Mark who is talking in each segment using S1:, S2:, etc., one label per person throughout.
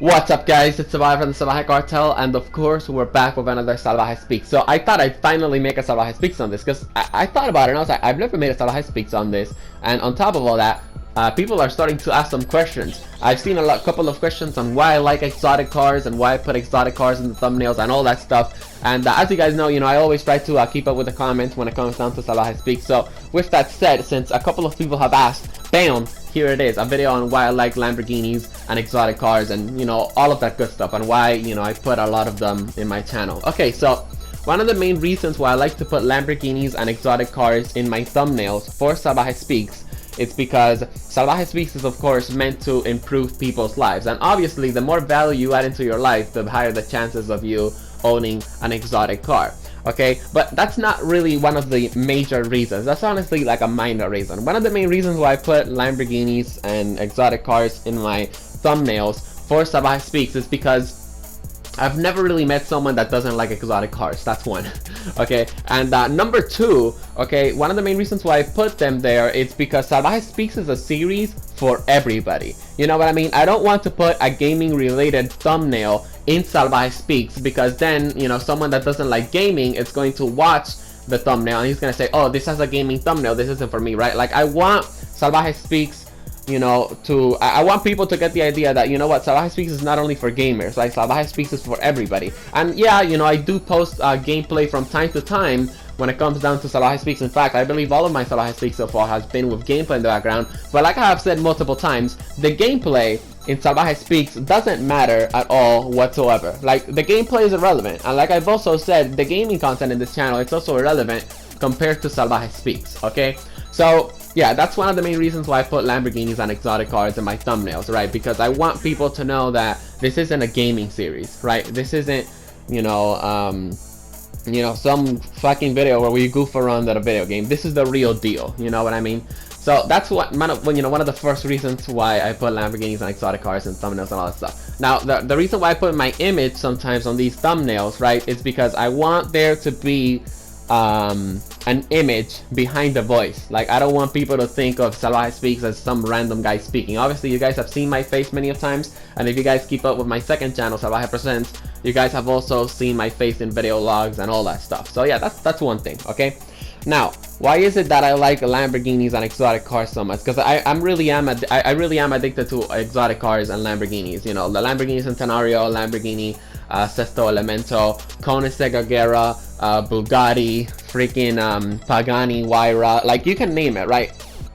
S1: What's up, guys? It's Salvajee from the Salvajee Cartel, and of course we're back with another Salvajee Speaks. So I thought I'd finally make a Salvajee Speaks on this, because I thought about it and I was like, I've never made a Salvajee Speaks on this. And on top of all that, people are starting to ask some questions. I've seen couple of questions on why I like exotic cars and why I put exotic cars in the thumbnails and all that stuff. And as you guys know, I always try to keep up with the comments when it comes down to Salvajee Speaks. So with that said, since a couple of people have asked, bam! Here it is, a video on why I like Lamborghinis and exotic cars and all of that good stuff, and why I put a lot of them in my channel. Okay, so one of the main reasons why I like to put Lamborghinis and exotic cars in my thumbnails for Salvajee Speaks, it's because Salvajee Speaks is of course meant to improve people's lives, and obviously the more value you add into your life, the higher the chances of you owning an exotic car. Okay, but that's not really one of the major reasons. That's honestly like a minor reason. One of the main reasons why I put Lamborghinis and exotic cars in my thumbnails for Salvajee Speaks is because I've never really met someone that doesn't like exotic cars. That's one. Okay, and number two, okay, one of the main reasons why I put them there is because Salvajee Speaks is a series for everybody. You know what I mean? I don't want to put a gaming related thumbnail in Salvajee Speaks, because then someone that doesn't like gaming is going to watch the thumbnail and he's gonna say, oh, this has a gaming thumbnail, this isn't for me, right? Like, I want Salvajee Speaks I want people to get the idea that what, Salvajee Speaks is not only for gamers, like Salvajee Speaks is for everybody. And yeah, I do post gameplay from time to time when it comes down to Salvajee Speaks. In fact, I believe all of my Salvajee Speaks so far has been with gameplay in the background. But like I have said multiple times, the gameplay in Salvajee Speaks doesn't matter at all whatsoever. Like, the gameplay is irrelevant, and like I've also said, the gaming content in this channel, it's also irrelevant compared to Salvajee Speaks. Okay, so yeah, that's one of the main reasons why I put Lamborghinis and exotic cars in my thumbnails, right? Because I want people to know that this isn't a gaming series, right? This isn't some fucking video where we goof around at a video game. This is the real deal, you know what I mean? So that's one of the first reasons why I put Lamborghinis and exotic cars in thumbnails and all that stuff. Now, the reason why I put my image sometimes on these thumbnails, right, is because I want there to be an image behind the voice. Like, I don't want people to think of Salvajee Speaks as some random guy speaking. Obviously, you guys have seen my face many of times, and if you guys keep up with my second channel, Salvajee Presents, you guys have also seen my face in video logs and all that stuff. So yeah, that's one thing. Okay, now, why is it that I like Lamborghinis and exotic cars so much? Because I really am addicted to exotic cars and Lamborghinis. The Lamborghini Centenario, Lamborghini Sesto Elemento, Koenigsegg Agera, Bugatti, freaking Pagani Huayra, like, you can name it, right?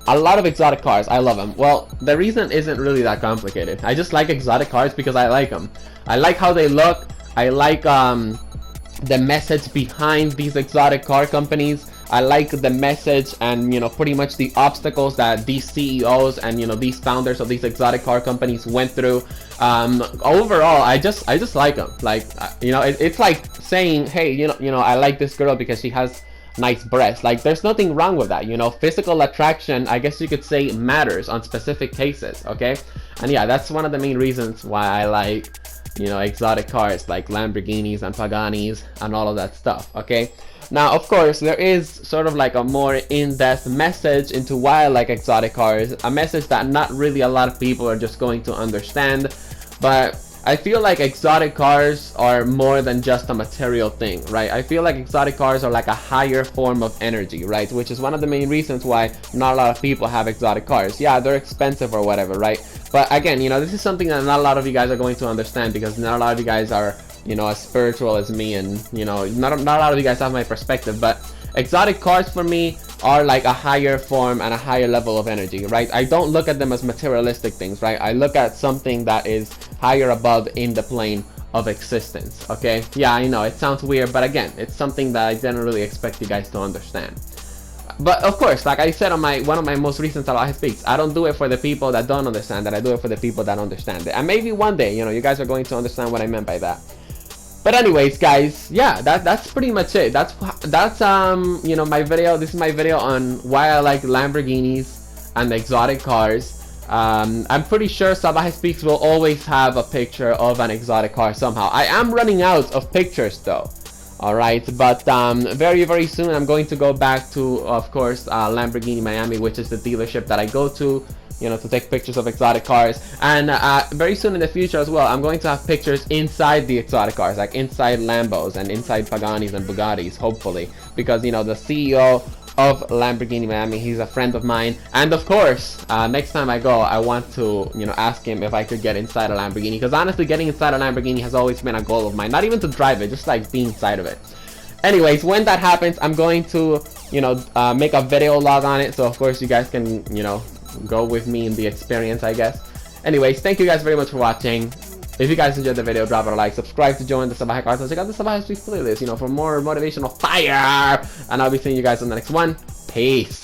S1: A lot of exotic cars, I love them. Well, the reason isn't really that complicated. I just like exotic cars because I like them. I like how they look. I like the message behind these exotic car companies. I like the message and pretty much the obstacles that these CEOs and these founders of these exotic car companies went through. Overall, I just like them. Like, it's like saying, hey, I like this girl because she has nice breasts. Like, there's nothing wrong with that. Physical attraction, I guess you could say, matters on specific cases. Okay, and yeah, that's one of the main reasons why I like exotic cars like Lamborghinis and Paganis and all of that stuff. Okay, now of course there is sort of like a more in-depth message into why I like exotic cars, a message that not really a lot of people are just going to understand. But I feel like exotic cars are more than just a material thing, right? I feel like exotic cars are like a higher form of energy, right? Which is one of the main reasons why not a lot of people have exotic cars. Yeah, they're expensive or whatever, right? But again, this is something that not a lot of you guys are going to understand, because not a lot of you guys are, as spiritual as me, and, not a lot of you guys have my perspective. But exotic cars for me are like a higher form and a higher level of energy, right? I don't look at them as materialistic things, right? I look at something that is higher above in the plane of existence. Okay, yeah, I know it sounds weird, but again, it's something that I didn't really expect you guys to understand. But of course, like I said on one of my most recent Salvajee Speaks, I don't do it for the people that don't understand it. I do it for the people that understand it. And maybe one day, you guys are going to understand what I meant by that. But anyways, guys, yeah, that's pretty much it. That's my video. This is my video on why I like Lamborghinis and exotic cars. I'm pretty sure Salvajee Speaks will always have a picture of an exotic car somehow. I am running out of pictures though. Alright, but very, very soon I'm going to go back to, of course, Lamborghini Miami, which is the dealership that I go to, to take pictures of exotic cars. And very soon in the future as well, I'm going to have pictures inside the exotic cars, like inside Lambos and inside Paganis and Bugattis, hopefully, because the CEO of Lamborghini Miami, he's a friend of mine, and of course, next time I go, I want to ask him if I could get inside a Lamborghini, because honestly, getting inside a Lamborghini has always been a goal of mine. Not even to drive it, just like being inside of it. Anyways, when that happens, I'm going to make a video log on it, so of course you guys can go with me in the experience, I guess. Anyways, thank you guys very much for watching. If you guys enjoyed the video, drop it a like, subscribe to join the Salvajee cars, and check out the Salvajee playlist, for more motivational fire. And I'll be seeing you guys on the next one. Peace.